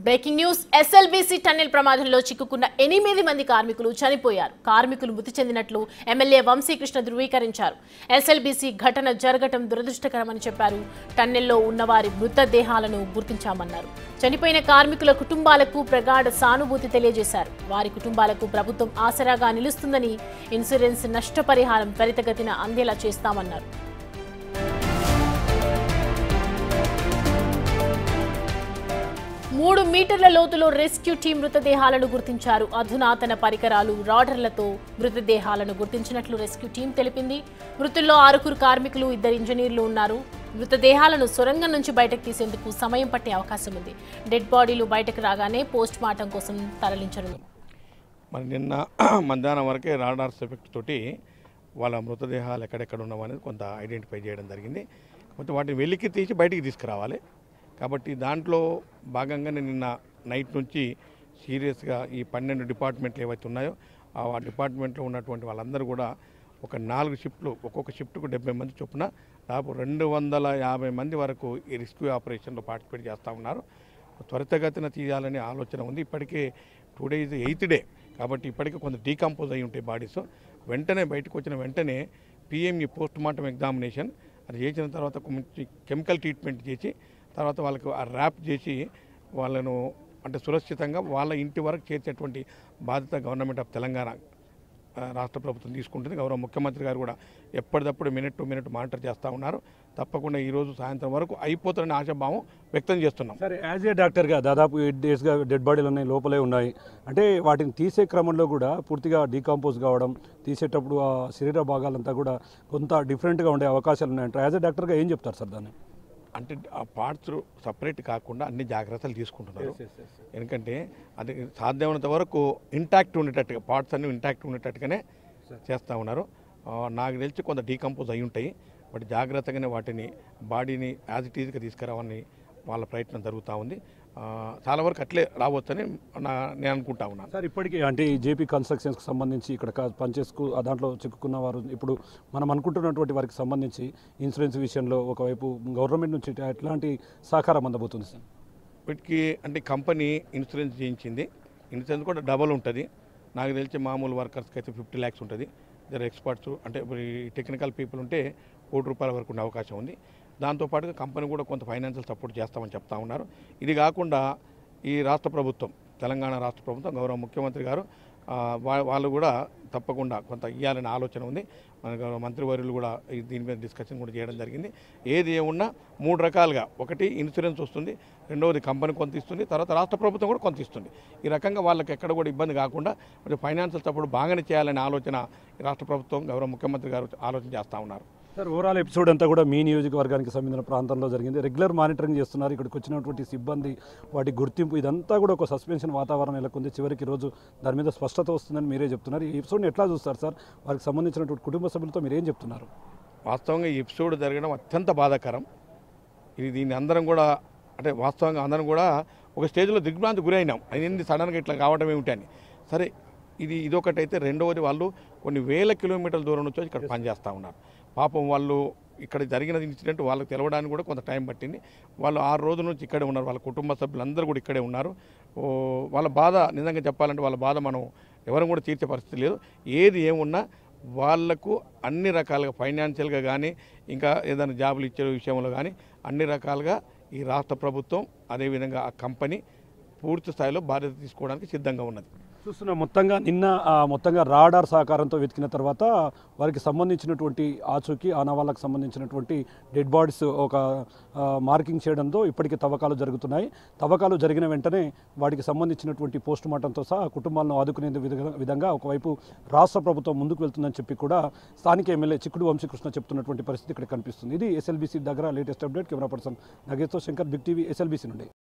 Breaking news SLBC tunnel ప్రమాదంలో చిక్కుకున్న 8 మంది కార్మికులు చనిపోయారు. కార్మికులు మృతి చెందినట్లు ఎమ్మెల్యే వంశీకృష్ణ ధృవీకరించారు. ఎస్ఎల్బీసీ ఘటన జరగటం దురదృష్టకరమని చెప్పారు. టన్నెల్లో ఉన్నవారి మృతదేహాలను గుర్తించామన్నారు. చనిపోయిన కార్మికుల కుటుంబాలకు ప్రగాఢ సానుభూతి తెలియజేశారు. వారి కుటుంబాలకు ప్రభుత్వం ఆసరాగా నిలుస్తుందని, ఇన్సూరెన్స్ నష్టపరిహారం త్వరితగతిన అందేలా చేస్తామన్నారు. 3 మీటర్ల లోతులో రెస్క్యూ టీం మృతదేహాలను గుర్తించారు. అధునాతన పరికరాలు, రాడర్లతో మృతదేహాలను గుర్తించినట్లు రెస్క్యూ టీం తెలిపింది. మృతుల్లో 6 కార్మికులు, 2 ఇంజనీర్లు ఉన్నారు. మృతదేహాలను సొరంగం నుంచి బయటకు తీసేందుకు సమయం పట్టే అవకాశం ఉంది. డెడ్ బాడీలు బయటకు రాగానే పోస్ట్ మార్టం కోసం తరలించనున్నారు. మరి నిన్న మధ్యాహ్నం వరకే రాడార్స్ ఎఫెక్ట్ తోటి వాళ్ళ మృతదేహాలు ఎక్కడెక్కడ ఉన్నామనేది కొంత ఐడెంటిఫై చేయడం జరిగింది. కొంత వాటిని వెలికి తీసి బయటికి తీసుకురావాలి. కాబట్టి దాంట్లో భాగంగానే నిన్న నైట్ నుంచి సీరియస్గా ఈ 12 డిపార్ట్మెంట్లు ఏవైతే ఉన్నాయో ఆ డిపార్ట్మెంట్లో ఉన్నటువంటి వాళ్ళందరూ కూడా ఒక 4 షిఫ్ట్లు, ఒక్కొక్క షిఫ్ట్కు 70 మంది చొప్పున దాదాపు 250 మంది వరకు ఈ రెస్క్యూ ఆపరేషన్లో పార్టిసిపేట్ చేస్తూ ఉన్నారు. త్వరితగతిన తీయాలనే ఆలోచన ఉంది. ఇప్పటికే 2 డేస్ 8th డే కాబట్టి ఇప్పటికే కొంత డీకంపోజ్ అయి ఉంటాయి బాడీస్. వెంటనే బయటకు వచ్చిన వెంటనే పిఎంఈ పోస్ట్ మార్టం ఎగ్జామినేషన్ అది చేసిన తర్వాత కొంచెం కెమికల్ ట్రీట్మెంట్ చేసి తర్వాత వాళ్ళకు ఆ ర్యాప్ చేసి వాళ్ళను అంటే సురక్షితంగా వాళ్ళ ఇంటి వరకు చేర్చేటువంటి బాధ్యత గవర్నమెంట్ ఆఫ్ తెలంగాణ రాష్ట్ర ప్రభుత్వం తీసుకుంటుంది. గౌరవ ముఖ్యమంత్రి గారు కూడా ఎప్పటికప్పుడు మినిట్ టు మినిట్ మానిటర్ చేస్తూ ఉన్నారు. తప్పకుండా ఈరోజు సాయంత్రం వరకు అయిపోతారని ఆశాభావం వ్యక్తం చేస్తున్నాం. సరే, యాజ్ ఏ డాక్టర్గా దాదాపు 8 డేస్గా డెడ్ బాడీలు ఉన్నాయి, లోపలే ఉన్నాయి. అంటే వాటిని తీసే క్రమంలో కూడా పూర్తిగా డీకంపోజ్ కావడం, తీసేటప్పుడు ఆ శరీర భాగాలంతా కూడా కొంత డిఫరెంట్గా ఉండే అవకాశాలు ఉన్నాయంటారు. యాజ్ ఏ డాక్టర్గా ఏం చెప్తారు సార్ దాన్ని? అంటే ఆ పార్ట్స్ సపరేట్ కాకుండా అన్ని జాగ్రత్తలు తీసుకుంటున్నారు. ఎందుకంటే అది సాధ్యమైనంత వరకు ఇంటాక్ట్ ఉండేటట్టుగా పార్ట్స్ అన్ని ఇంటాక్ట్ ఉండేటట్టుగానే చేస్తూ ఉన్నారు. నాకు తెలిసి కొంత డీకంపోజ్ అయి ఉంటాయి. బట్ జాగ్రత్తగానే వాటిని బాడీని యాజ్ ఇట్ ఈజ్గా తీసుకురావాలని వాళ్ళ ప్రయత్నం జరుగుతూ ఉంది. చాలా వరకు అట్లే రావచ్చని నేను అనుకుంటా ఉన్నాను. సార్, ఇప్పటికీ అంటే ఈ జేపీ కన్స్ట్రక్షన్స్కి సంబంధించి ఇక్కడ పనిచేసుకు దాంట్లో చిక్కుకున్న వారు ఇప్పుడు మనం అనుకుంటున్నటువంటి వారికి సంబంధించి ఇన్సూరెన్స్ విషయంలో ఒకవైపు గవర్నమెంట్ నుంచి ఎట్లాంటి సహకారం అందబోతుంది సార్? వీటికి అంటే కంపెనీ ఇన్సూరెన్స్ చేయించింది. ఇన్సూరెన్స్ కూడా డబల్ ఉంటుంది. నాకు తెలిసి మామూలు వర్కర్స్కి అయితే 50 lakhs ఉంటుంది. ఇద్దరు ఎక్స్పర్ట్స్ అంటే టెక్నికల్ పీపుల్ ఉంటే ₹1 వరకు ఉండే అవకాశం ఉంది. దాంతోపాటుగా కంపెనీ కూడా కొంత ఫైనాన్షియల్ సపోర్ట్ చేస్తామని చెప్తా ఉన్నారు. ఇది కాకుండా ఈ రాష్ట్ర ప్రభుత్వం, తెలంగాణ రాష్ట్ర ప్రభుత్వం, గౌరవ ముఖ్యమంత్రి గారు వాళ్ళు కూడా తప్పకుండా కొంత ఇవ్వాలనే ఆలోచన ఉంది. మన గౌరవ మంత్రివర్యులు కూడా దీని మీద డిస్కషన్ కూడా చేయడం జరిగింది. ఏది ఏమున్నా 3 రకాలుగా, ఒకటి ఇన్సూరెన్స్ వస్తుంది, రెండవది కంపెనీ కొంత ఇస్తుంది, తర్వాత రాష్ట్ర ప్రభుత్వం కూడా కొంత ఇస్తుంది. ఈ రకంగా వాళ్ళకి ఎక్కడ కూడా ఇబ్బంది కాకుండా కొంచెం ఫైనాన్షియల్ సపోర్ట్ బాగానే చేయాలనే ఆలోచన రాష్ట్ర ప్రభుత్వం, గౌరవ ముఖ్యమంత్రి గారు ఆలోచన చేస్తూ ఉన్నారు. సార్, ఓవరాల్ ఎపిసోడ్ అంతా కూడా మీ నియోజకవర్గానికి సంబంధించిన ప్రాంతంలో జరిగింది. రెగ్యులర్ మానిటరింగ్ చేస్తున్నారు. ఇక్కడికి వచ్చినటువంటి సిబ్బంది, వాటి గుర్తింపు, ఇదంతా కూడా ఒక సస్పెన్షన్ వాతావరణం నెలకొంది. చివరికి రోజు దాని మీద స్పష్టత వస్తుందని మీరే చెప్తున్నారు. ఈ ఎపిసోడ్ని ఎట్లా చూస్తారు సార్? వారికి సంబంధించినటువంటి కుటుంబ సభ్యులతో మీరేం చెప్తున్నారు? వాస్తవంగా ఈ ఎపిసోడ్ జరగడం అత్యంత బాధాకరం. దీన్ని అందరం కూడా అంటే వాస్తవంగా అందరం కూడా ఒక స్టేజ్లో దిగ్భ్రాంతి గురైనాం. అయింది సడన్గా ఇట్లా కావడం ఏమిటని. సరే, ఇదొకటైతే, రెండవది వాళ్ళు కొన్ని వేల కిలోమీటర్ల దూరం నుంచి ఇక్కడ పనిచేస్తూ ఉన్నారు. పాపం వాళ్ళు ఇక్కడ జరిగిన ఇన్సిడెంట్ వాళ్ళకి తెలవడానికి కూడా కొంత టైం పట్టింది. వాళ్ళు 6 రోజుల నుంచి ఇక్కడే ఉన్నారు. వాళ్ళ కుటుంబ సభ్యులందరూ కూడా ఇక్కడే ఉన్నారు. వాళ్ళ బాధ నిజంగా చెప్పాలంటే వాళ్ళ బాధ మనం ఎవరు కూడా తీర్చే పరిస్థితి లేదు. ఏది ఏమున్నా వాళ్లకు అన్ని రకాలుగా ఫైనాన్షియల్గా కానీ ఇంకా ఏదైనా జాబులు ఇచ్చే విషయంలో కానీ అన్ని రకాలుగా ఈ రాష్ట్ర ప్రభుత్వం అదేవిధంగా ఆ కంపెనీ పూర్తి స్థాయిలో బాధ్యత తీసుకోవడానికి సిద్ధంగా ఉన్నది. చూస్తున్న మొత్తంగా రాడార్ సహకారంతో వెతికిన తర్వాత వారికి సంబంధించినటువంటి ఆచూకీ ఆనవాళ్ళకు సంబంధించినటువంటి డెడ్ బాడీస్ ఒక మార్కింగ్ చేయడంతో ఇప్పటికీ తవ్వకాలు జరుగుతున్నాయి. తవ్వకాలు జరిగిన వెంటనే వాటికి సంబంధించినటువంటి పోస్ట్ మార్టంతో సహా కుటుంబాలను ఆదుకునే విధంగా ఒకవైపు రాష్ట్ర ప్రభుత్వం ముందుకు వెళ్తుందని చెప్పి కూడా స్థానిక ఎమ్మెల్యే చిక్కుడు వంశీకృష్ణ చెప్తున్నటువంటి పరిస్థితి ఇక్కడ కనిపిస్తుంది. ఇది ఎస్ఎల్బీసీ దగ్గర లేటెస్ట్ అప్డేట్. కెమెరా పర్సన్ నగేష్తో శంకర్, బిగ్ టీవీ, ఎస్ఎల్బీసీ నుండి.